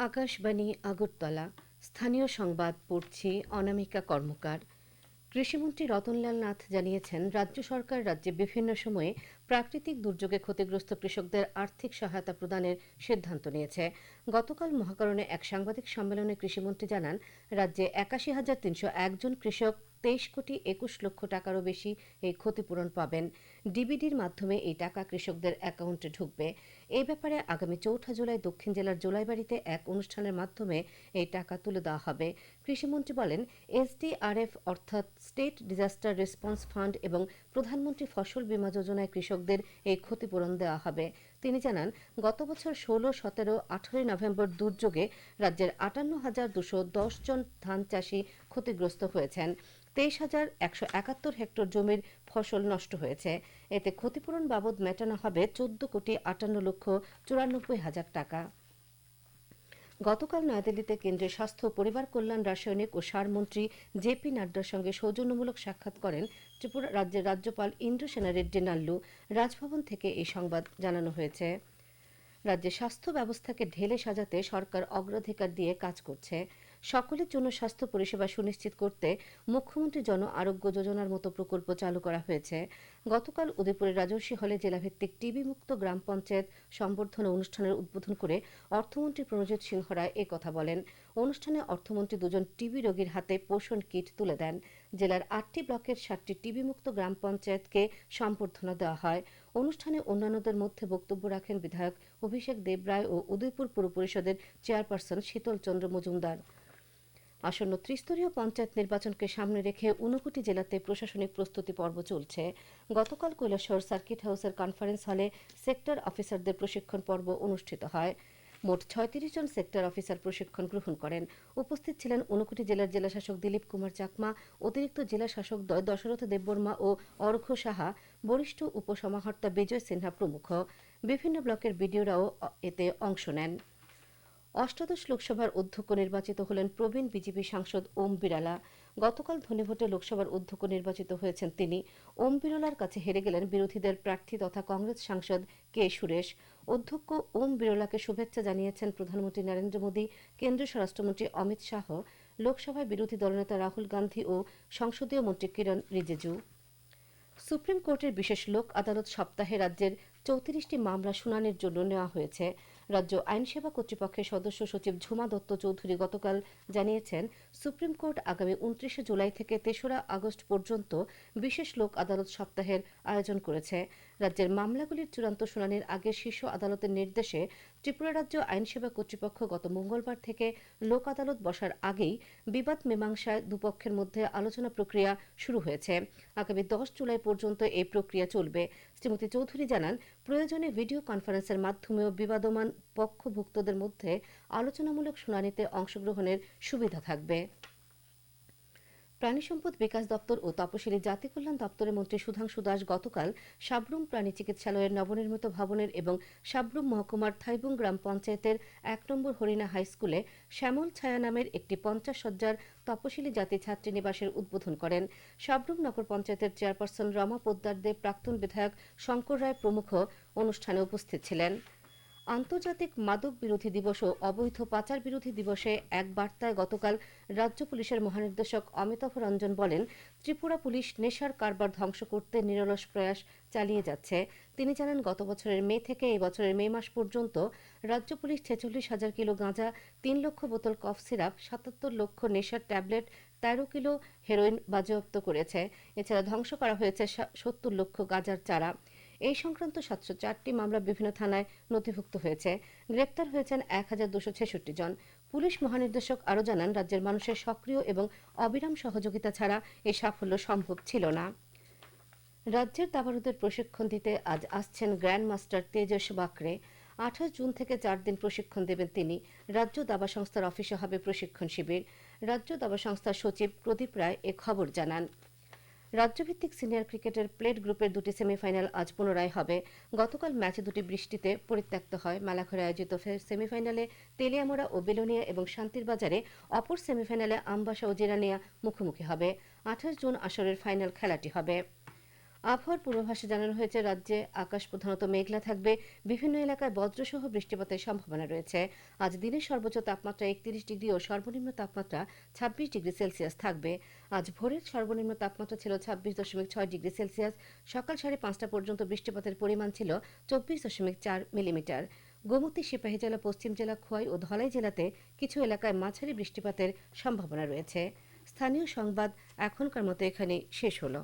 আকাশবাণী আগরতলা স্থানীয় সংবাদ পড়ছি অনামিকা কর্মকার। কৃষিমন্ত্রী রতনলাল নাথ জানিয়েছেন, রাজ্য সরকার রাজ্যে বিভিন্ন সময়ে প্রাকৃতিক দুর্যোগে ক্ষতিগ্রস্ত কৃষকদের আর্থিক সহায়তা প্রদানের সিদ্ধান্ত নিয়েছে। গতকাল মহাকরণে এক সাংবাদিক সম্মেলনে কৃষিমন্ত্রী জানান, রাজ্যে ৮১,৩০১ জন কৃষক ২৩,২১,০০,০০০ টাকারও বেশি এই ক্ষতিপূরণ পাবেন। ডিবিডির মাধ্যমে এই টাকা কৃষকদের অ্যাকাউন্টে ঢুকবে। এই ব্যাপারে আগামী ৪ জুলাই দক্ষিণ জেলার জোলাইবাড়িতে এক অনুষ্ঠানের মাধ্যমে এই টাকা তুলে দেওয়া হবে। কৃষিমন্ত্রী বলেন, এসডিআরএফ অর্থাৎ স্টেট ডিজাস্টার রেসপন্স ফান্ড এবং প্রধানমন্ত্রী ফসল বীমা যোজনায় কৃষকদের এই ক্ষতিপূরণ দেওয়া হবে। তিনি জানান, গত বছর ১৬, ১৭, ১৮ নভেম্বর দুর্যোগে রাজ্যের ৫৮,২১০ জন ধান চাষি ক্ষতিগ্রস্ত হয়েছেন। ২৩,১৭১ হেক্টর জমির ফসল নষ্ট হয়েছে। এতে ক্ষতিপূরণ বাবদ মেটানো হবে ১৪,৫৮,৯৪,০০০ টাকা। গতকাল নয়াদিল্লিতে কেন্দ্রীয় স্বাস্থ্য ও পরিবার কল্যাণ, রাসায়নিক ও সার মন্ত্রী জেপি নাড্ডার সঙ্গে সৌজন্যমূলক সাক্ষাৎ করেন ত্রিপুরা রাজ্যের রাজ্যপাল ইন্দ্রসেনা রেড্ডি নাল্লু। রাজভবন থেকে এই সংবাদ জানানো হয়েছে। রাজ্যে স্বাস্থ্য ব্যবস্থাকে ঢেলে সাজাতে সরকার অগ্রাধিকার দিয়ে কাজ করছে। সকলের জন্য স্বাস্থ্য পরিষেবা সুনিশ্চিত করতে মুখ্যমন্ত্রী জন আরোগ্য যোজনার মতো প্রকল্প চালু করা হয়েছে। গতকাল উদয়পুরের রাজর্ষি হলে জেলাভিত্তিক টিবি মুক্ত গ্রাম পঞ্চায়েত সম্বর্ধনা অনুষ্ঠানের উদ্বোধন করে অর্থমন্ত্রী প্রণজিৎ সিংহ রায় একথা বলেন। অনুষ্ঠানে অর্থমন্ত্রী দুজন টিবি রোগীর হাতে পোষণ কিট তুলে দেন। জেলার ৮টি ব্লকের ৭টি টিবি মুক্ত গ্রাম পঞ্চায়েতকে সম্বর্ধনা দেওয়া হয়। অনুষ্ঠানে অন্যান্যদের মধ্যে বক্তব্য রাখেন বিধায়ক অভিষেক দেবরায় ও উদয়পুর পুর পরিষদের চেয়ারপারসন শীতল চন্দ্র মজুমদার। আসন্ন ত্রিস্তরীয় পঞ্চায়েত নির্বাচনকে সামনে রেখে ৫৯ জেলাতে প্রশাসনিক প্রস্তুতি পর্ব চলছে। গতকাল কৈলাসহর সার্কিট হাউসের কনফারেন্স হলে সেক্টর অফিসারদের প্রশিক্ষণ পর্ব অনুষ্ঠিত হয়। মোট ৩৬ জন সেক্টর অফিসার প্রশিক্ষণ গ্রহণ করেন। উপস্থিত ছিলেন ৫৯ জেলার জেলাশাসক দিলীপ কুমার চাকমা, অতিরিক্ত জেলা শাসকদ্বয় দশরথ দেববর্মা ও অর্ঘ্য সাহা, বরিষ্ঠ উপসমাহর্তা বিজয় সিনহা প্রমুখ। বিভিন্ন ব্লকের বিডিওরাও এতে অংশ নেন। অষ্টাদশ লোকসভার অধ্যক্ষ নির্বাচিত হলেন প্রবীণ বিজেপি সাংসদ ওম বিড়লা। গতকাল ধ্বনিভোটে লোকসভার অধ্যক্ষ নির্বাচিত হয়েছেন তিনি। ওম বিড়লার কাছে হেরে গেলেন বিরোধীদের প্রার্থী তথা কংগ্রেস সাংসদ কে সুরেশ। অধ্যক্ষ ওম বিড়লাকে শুভেচ্ছা জানিয়েছেন প্রধানমন্ত্রী নরেন্দ্র মোদী, কেন্দ্রীয় স্বরাষ্ট্রমন্ত্রী অমিত শাহ, লোকসভায় বিরোধী দলনেতা রাহুল গান্ধী ও সংসদীয় মন্ত্রী কিরণ রিজিজু। সুপ্রিম কোর্টের বিশেষ লোক আদালত সপ্তাহে রাজ্যের ৩৪টি মামলা শুনানির জন্য নেওয়া হয়েছে। রাজ্য আইনসেবা কর্তৃপক্ষের সদস্য সচিব ঝুমা দত্ত চৌধুরী গতকাল জানিয়েছেন, সুপ্রিম কোর্ট আগামী ২৯ জুলাই থেকে ৩রা আগস্ট পর্যন্ত বিশেষ লোক আদালত সপ্তাহের আয়োজন করেছে। রাজ্যের মামলাগুলির চূড়ান্ত শুনানির আগে শীর্ষ আদালতের নির্দেশে ত্রিপুরা রাজ্য আইনসেবা কর্তৃপক্ষ গত মঙ্গলবার থেকে লোক আদালত বসার আগেই বিবাদ মীমাংসায় দুপক্ষের মধ্যে আলোচনা প্রক্রিয়া শুরু হয়েছে। আগামী ১০ জুলাই পর্যন্ত এই প্রক্রিয়া চলবে। শ্রীমতী চৌধুরী জানান, প্রয়োজনে ভিডিও কনফারেন্সের মাধ্যমেও বিবাদমান পক্ষভুক্তদের মধ্যে আলোচনামূলক শুনানিতে অংশগ্রহণের সুবিধা থাকবে। প্রাণী সম্পদ বিকাশ দপ্তর ও তপশিলি জাতি কল্যাণ দপ্তরের মন্ত্রী সুধাংশু দাস গতকাল সাব্রুম প্রাণী চিকিৎসালয়ের নবনির্মিত ভবনের এবং সাব্রুম মহকুমার থাইবুং গ্রাম পঞ্চায়েতের ১ নম্বর হরিণা হাই স্কুলে শ্যামল ছায়া নামের একটি ৫০ শয্যার তপশিলি জাতি ছাত্রী নিবাসের উদ্বোধন করেন। সাব্রুম নগর পঞ্চায়েতের চেয়ারপারসন রমা পোদ্দার দেব, প্রাক্তন বিধায়ক শঙ্কর রায় প্রমুখ অনুষ্ঠানে উপস্থিত ছিলেন। আন্তর্জাতিক মাদক বিরোধী দিবস ও অবৈধ পাচার বিরোধী দিবসে এক বার্তায় গতকাল রাজ্য পুলিশের মহানির্দেশক অমিতাভ রঞ্জন বলেন, ত্রিপুরা পুলিশ নেশার কারবার ধ্বংস করতে নিরলস প্রয়াস চালিয়ে যাচ্ছে। তিনি জানান, গত বছরের মে থেকে এই বছরের মে মাস পর্যন্ত রাজ্য পুলিশ ৪৬,০০০ কিলো গাঁজা, ৩ লক্ষ বোতল কফ সিরাপ, ৭৭ লক্ষ নেশার ট্যাবলেট, ১৩ কিলো হেরোইন বাজেয়াপ্ত করেছে। এছাড়া ধ্বংস করা হয়েছে ৭০ লক্ষ গাঁজার চারা। এই সংক্রান্ত ৭০৪টি মামলা বিভিন্ন থানায় নথিভুক্ত হয়েছে। গ্রেপ্তার হয়েছেন ১,২৬৬ জন। পুলিশ মহানির্দেশক আরও জানান, রাজ্যের মানুষের সক্রিয় এবং অবিরাম সহযোগিতা ছাড়া এই সাফল্য সম্ভব ছিল না। রাজ্যের দাবাড়ুদের প্রশিক্ষণ দিতে আজ আসছেন গ্র্যান্ড মাস্টার তেজস বাকরে। ২৮ জুন থেকে ৪ দিন প্রশিক্ষণ দেবেন তিনি। রাজ্য দাবা সংস্থার অফিসে হবে প্রশিক্ষণ শিবির। রাজ্য দাবা সংস্থার সচিব প্রদীপ রায় এ খবর জানান। রাজ্যভিত্তিক সিনিয়র ক্রিকেটের প্লেট গ্রুপের দুটি সেমিফাইনাল আজ পুনরায় হবে। গতকাল ম্যাচ দুটি বৃষ্টিতে পরিত্যক্ত হয়। মেলাঘরে আয়োজিত সেমিফাইনালে তেলিয়ামোড়া ও বেলোনিয়া এবং শান্তির বাজারে, অপর সেমিফাইনালে আমবাসা ও জিরানিয়া মুখোমুখি হবে। ২৮ জুন আসরের ফাইনাল খেলাটি হবে। আবহাওয়ার পূর্বাভাসে জানানো হয়েছে রাজ্যে আকাশ প্রধানত মেঘলা থাকবে, বিভিন্ন এলাকায় বজ্রসহ বৃষ্টিপাতের সম্ভাবনা রয়েছে। আজ দিনের সর্বোচ্চ তাপমাত্রা 31 ডিগ্রি ও সর্বনিম্ন তাপমাত্রা 26 ডিগ্রি সেলসিয়াস থাকবে। আজ ভোরের সর্বনিম্ন তাপমাত্রা ছিল 26.6 ডিগ্রি সেলসিয়াস। সকাল 5:30 পর্যন্ত বৃষ্টিপাতের পরিমাণ ছিল 24.4 মিলিমিটার। গোমতী, সিপাহীজলা, পশ্চিম জেলা, খোয়াই ও ধলাই জেলাতে কিছু এলাকায় মাঝারি বৃষ্টিপাতের সম্ভাবনা রয়েছে। স্থানীয় সংবাদ এখনকার মতো এখানে শেষ হলো।